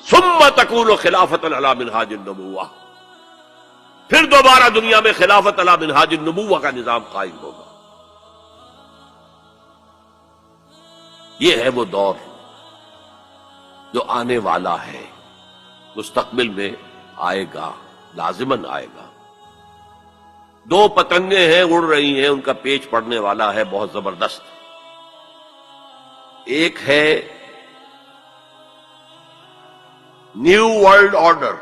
ثم تکون خلافۃ علی منہاج النبوہ، پھر دوبارہ دنیا میں خلافت علی منہاج النبوہ کا نظام قائم ہوگا۔ یہ ہے وہ دور جو آنے والا ہے، مستقبل میں آئے گا، لازماً آئے گا۔ دو پتنگیں ہیں اڑ رہی ہیں، ان کا پیچ پڑنے والا ہے بہت زبردست۔ ایک ہے نیو ورلڈ آرڈر،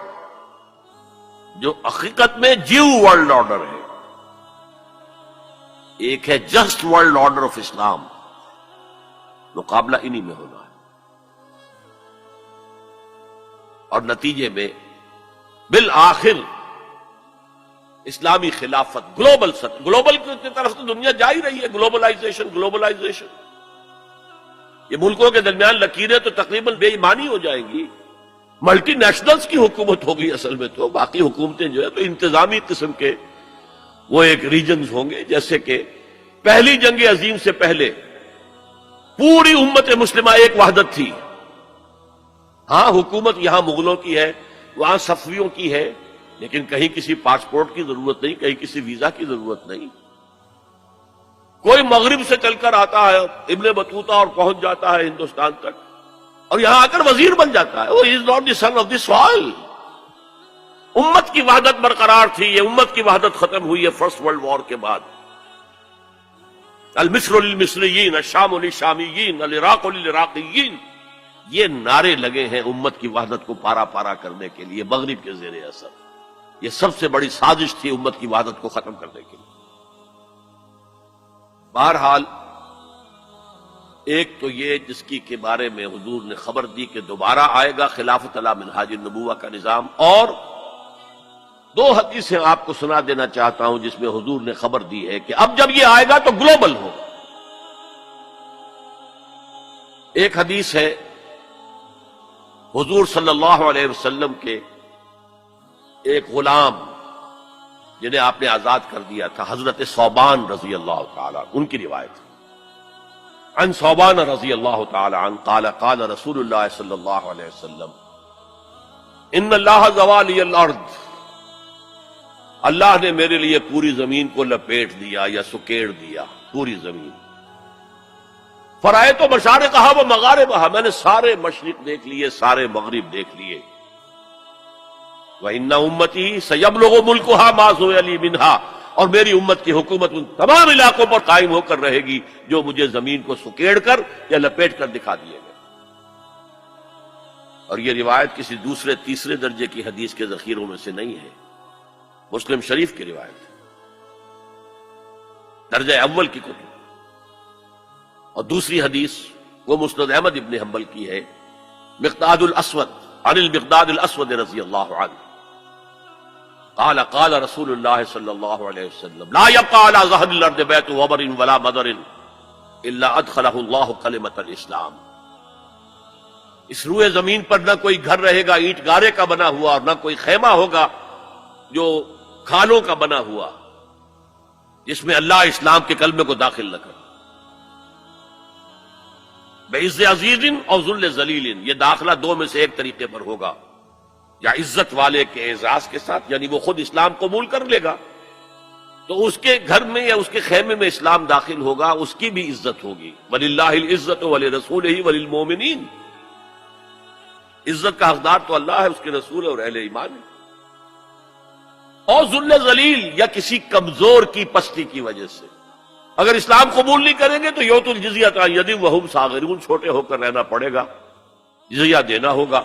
جو حقیقت میں جیو ورلڈ آرڈر ہے، ایک ہے جسٹ ورلڈ آرڈر آف اسلام۔ مقابلہ انہی میں ہونا ہے، اور نتیجے میں بالآخر اسلامی خلافت گلوبل کی طرف تو دنیا جا ہی رہی ہے۔ گلوبلائزیشن، یہ ملکوں کے درمیان لکیریں تو تقریباً بے ایمانی ہو جائیں گی۔ ملٹی نیشنلز کی حکومت ہوگی اصل میں، تو باقی حکومتیں جو ہے تو انتظامی قسم کے وہ ایک ریجنز ہوں گے۔ جیسے کہ پہلی جنگ عظیم سے پہلے پوری امت مسلمہ ایک وحدت تھی۔ ہاں حکومت یہاں مغلوں کی ہے، وہاں صفویوں کی ہے، لیکن کہیں کسی پاسپورٹ کی ضرورت نہیں، کہیں کسی ویزا کی ضرورت نہیں۔ کوئی مغرب سے چل کر آتا ہے ابن بطوطہ اور پہنچ جاتا ہے ہندوستان تک، اور یہاں آ کر وزیر بن جاتا ہے۔ وہ is not the son of the soil. امت کی وحدت برقرار تھی، یہ امت کی وحدت ختم ہوئی ہے فرسٹ ورلڈ وار کے بعد۔ المصر للمصریین، الشام للشامیین، العراق للعراقیین، یہ نعرے لگے ہیں امت کی وحدت کو پارا پارا کرنے کے لیے مغرب کے زیر اثر۔ یہ سب سے بڑی سازش تھی امت کی وحدت کو ختم کرنے کے لیے۔ بہرحال ایک تو یہ جس کی کے بارے میں حضور نے خبر دی کہ دوبارہ آئے گا خلافت علی منہاج النبوہ کا نظام، اور دو حدیثیں آپ کو سنا دینا چاہتا ہوں جس میں حضور نے خبر دی ہے کہ اب جب یہ آئے گا تو گلوبل ہوگا۔ ایک حدیث ہے حضور صلی اللہ علیہ وسلم کے ایک غلام جنہیں آپ نے آزاد کر دیا تھا، حضرت ثوبان رضی اللہ تعالی عنہ، ان کی روایت عن ثوبان رضی اللہ تعالی عنہ قال قال رسول اللہ صلی اللہ علیہ وسلم ان اللہ زوالی الارض، اللہ نے میرے لیے پوری زمین کو لپیٹ دیا یا سکیڑ دیا، پوری زمین۔ فرائے تو مشارقہا و مغاربہا، میں نے سارے مشرق دیکھ لیے، سارے مغرب دیکھ لیے۔ وَإِنَّ أُمَّتِي سَيَبْلُغُ مُلْكُهَا مَا زُوِّيَ لِي مِنْهَا، اور میری امت کی حکومت ان تمام علاقوں پر قائم ہو کر رہے گی جو مجھے زمین کو سکیڑ کر یا لپیٹ کر دکھا دیے گئے۔ اور یہ روایت کسی دوسرے تیسرے درجے کی حدیث کے ذخیروں میں سے نہیں ہے، مسلم شریف کی روایت ہے، درجہ اول کی کتب۔ اور دوسری حدیث وہ مسند احمد ابن حنبل کی ہے، مقداد الاسود عن المقداد الاسود رضی اللہ عنہ قال قال رسول اللہ صلی اللہ علیہ وسلم لا يبقى على ظهر الارض بيت وبر ولا مدر الا ادخله الله کلمۃ الاسلام، اس روئے زمین پر نہ کوئی گھر رہے گا اینٹ گارے کا بنا ہوا، اور نہ کوئی خیمہ ہوگا جو کھالوں کا بنا ہوا، جس میں اللہ اسلام کے کلمے کو داخل نہ کرے۔ بعز عزیز اور ذل ذلیل، یہ داخلہ دو میں سے ایک طریقے پر ہوگا، یا عزت والے کے اعزاز کے ساتھ، یعنی وہ خود اسلام قبول کر لے گا تو اس کے گھر میں یا اس کے خیمے میں اسلام داخل ہوگا، اس کی بھی عزت ہوگی۔ وَلِلَّهِ الْعِزَّةُ وَلِرَسُولِهِ وَلِلْمُؤْمِنِينَ، عزت کا حقدار تو اللہ ہے، اس کے رسول اور اہل ایمان ہے۔ اور ذل ذلیل، یا کسی کمزور کی پستی کی وجہ سے، اگر اسلام قبول نہیں کریں گے تو یؤتُ الجزیۃ عن یدٍ وَهُمْ صاغرون، چھوٹے ہو کر رہنا پڑے گا، جزیہ دینا ہوگا۔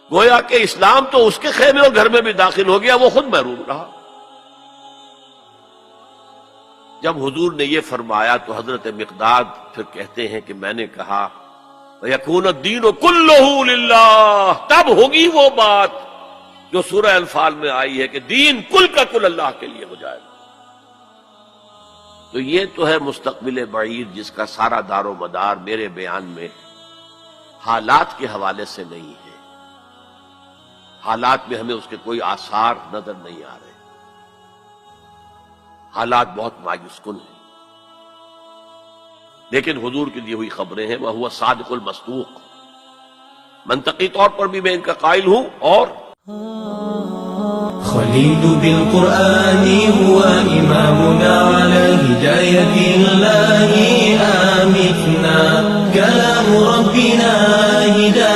گویا کہ اسلام تو اس کے خیمے اور گھر میں بھی داخل ہو گیا، وہ خود محروم رہا۔ جب حضور نے یہ فرمایا تو حضرت مقداد پھر کہتے ہیں کہ میں نے کہا وَيَكُونَ الدِّينُ كُلُّهُ لِلَّهِ، تب ہوگی وہ بات جو سورہ انفال میں آئی ہے کہ دین کل کا کل اللہ کے لیے ہو جائے گا۔ تو یہ تو ہے مستقبل بعید جس کا سارا دار و مدار میرے بیان میں حالات کے حوالے سے نہیں ہے۔ حالات میں ہمیں اس کے کوئی آثار نظر نہیں آ رہے، حالات بہت مایوس کن ہیں، لیکن حضور کی دی ہوئی خبریں ہیں، وَهُوَ الصَّادِقُ الْمَصْدُوقُ، منطقی طور پر بھی میں ان کا قائل ہوں. اور خليل بالقرآن هو إمامنا على هداية الله آمتنا كلام ربنا هداية